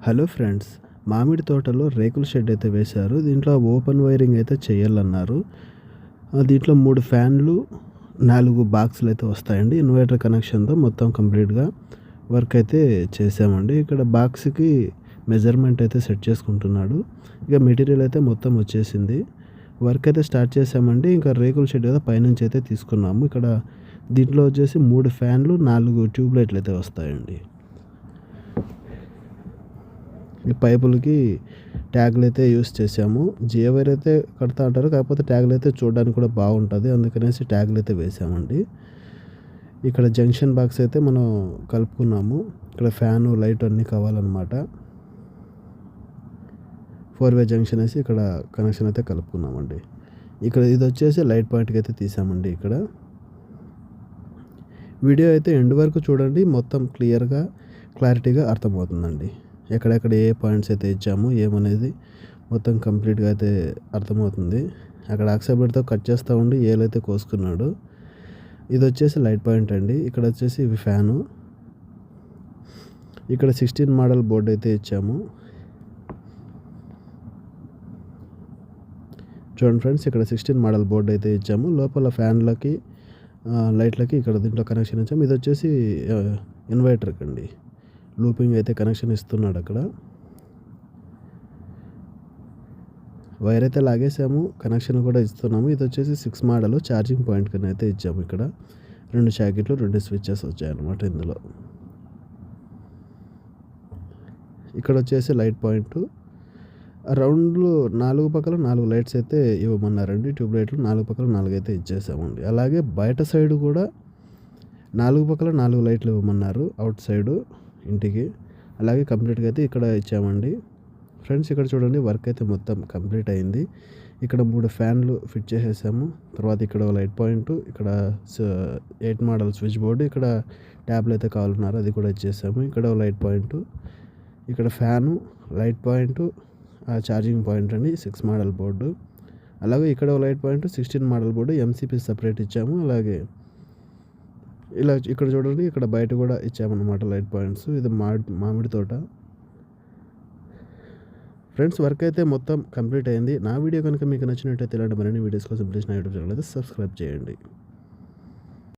Hello friends, మామిడి తోటలో రేకుల షెడ్ అయితే వేశారు. దీంట్లో ఓపెన్ వైరింగ్ అయితే చేయాలన్నారు. దీంట్లో 3 ఫ్యాన్లు, 4 బాక్సులు అయితే వస్తాయండి. ఇన్వర్టర్ కనెక్షన్తో మొత్తం కంప్లీట్గా వర్క్ అయితే చేసామండి. ఇక్కడ బాక్స్కి మెజర్మెంట్ అయితే సెట్ చేసుకుంటున్నాడు. ఇక మెటీరియల్ అయితే మొత్తం వచ్చేసింది. వర్క్ అయితే స్టార్ట్ చేసామండి. ఇంకా రేకుల షెడ్ అయితే పైనుంచి అయితే తీసుకున్నాము. ఇక్కడ దీంట్లో వచ్చేసి 3 ఫ్యాన్లు, 4 ట్యూబ్ లైట్లు అయితే వస్తాయండి. ఈ పైపులకి ట్యాగులు అయితే యూస్ చేసాము. జియో వైర్ అయితే కడతా అంటారు, కాకపోతే ట్యాగులు అయితే చూడడానికి కూడా బాగుంటుంది, అందుకనేసి ట్యాగులు అయితే వేసామండి. ఇక్కడ జంక్షన్ బాక్స్ అయితే మనం కలుపుకున్నాము. ఇక్కడ ఫ్యాను, లైట్ అన్నీ కావాలన్నమాట. 4-వే జంక్షన్ వేసి ఇక్కడ కనెక్షన్ అయితే కలుపుకున్నామండి. ఇక్కడ ఇది వచ్చేసి లైట్ పాయింట్కి అయితే తీసామండి. ఇక్కడ వీడియో అయితే ఎండ్ వరకు చూడండి, మొత్తం క్లారిటీగా అర్థమవుతుందండి. ఎక్కడెక్కడ ఏ పాయింట్స్ అయితే ఇచ్చాము ఏమనేది మొత్తం కంప్లీట్గా అయితే అర్థమవుతుంది. అక్కడ యాక్సెప్టర్తో కట్ చేస్తూ ఉండి ఏలైతే కోసుకున్నాడు. ఇది వచ్చేసి లైట్ పాయింట్ అండి. ఇక్కడ వచ్చేసి ఇవి ఫ్యాను. ఇక్కడ 16 మోడల్ బోర్డు అయితే ఇచ్చాము. చూడండి ఫ్రెండ్స్, ఇక్కడ 16 మోడల్ బోర్డు అయితే ఇచ్చాము. లోపల ఫ్యాన్లకి, లైట్లకి ఇక్కడ దీంట్లో కనెక్షన్ ఇచ్చాము. ఇది వచ్చేసి ఇన్వర్టర్కి అండి. లూపింగ్ అయితే కనెక్షన్ ఇస్తున్నాడు. అక్కడ వైర్ అయితే లాగేసాము, కనెక్షన్ కూడా ఇస్తున్నాము. ఇది వచ్చేసి 6 మోడల్ ఛార్జింగ్ పాయింట్ కింద అయితే ఇచ్చాము. ఇక్కడ 2 షాకెట్లు, 2 స్విచ్చెస్ వచ్చాయన్నమాట ఇందులో. ఇక్కడ వచ్చేసి లైట్ పాయింట్ రౌండ్లు 4 పక్కల 4 లైట్స్ అయితే ఇవ్వమన్నారండి. ట్యూబ్ లైట్లు 4 పక్కల 4 అయితే ఇచ్చేసామండి. అలాగే బయట సైడ్ కూడా 4 పక్కల 4 లైట్లు ఇవ్వమన్నారు, అవుట్ సైడు ఇంటికి. అలాగే కంప్లీట్గా అయితే ఇక్కడ ఇచ్చామండి. ఫ్రెండ్స్, ఇక్కడ చూడండి, వర్క్ అయితే మొత్తం కంప్లీట్ అయింది. ఇక్కడ 3 ఫ్యాన్లు ఫిట్ చేసేసాము. తర్వాత ఇక్కడ లైట్ పాయింట్, ఇక్కడ 8 మోడల్ స్విచ్ బోర్డు, ఇక్కడ ట్యాబ్లు అయితే కావాలన్నారు, అది కూడా ఇచ్చేసాము. ఇక్కడ లైట్ పాయింట్, ఇక్కడ fan, light point, charging point అండి, 6 మోడల్ బోర్డు. అలాగే ఇక్కడ light point, 16 model board, MCP separate ఇచ్చాము. అలాగే ఇలా ఇక్కడ చూడండి, ఇక్కడ బయట కూడా ఇచ్చామన్నమాట లైట్ పాయింట్స్. ఇది మామిడి తోట. ఫ్రెండ్స్, వర్క్ అయితే మొత్తం కంప్లీట్ అయింది. నా వీడియో కనుక మీకు నచ్చినట్టయితే ఇలాంటి మరిన్ని వీడియోస్ కోసం ప్లీజ్ నా యూట్యూబ్ ఛానల్ అయితే సబ్స్క్రైబ్ చేయండి.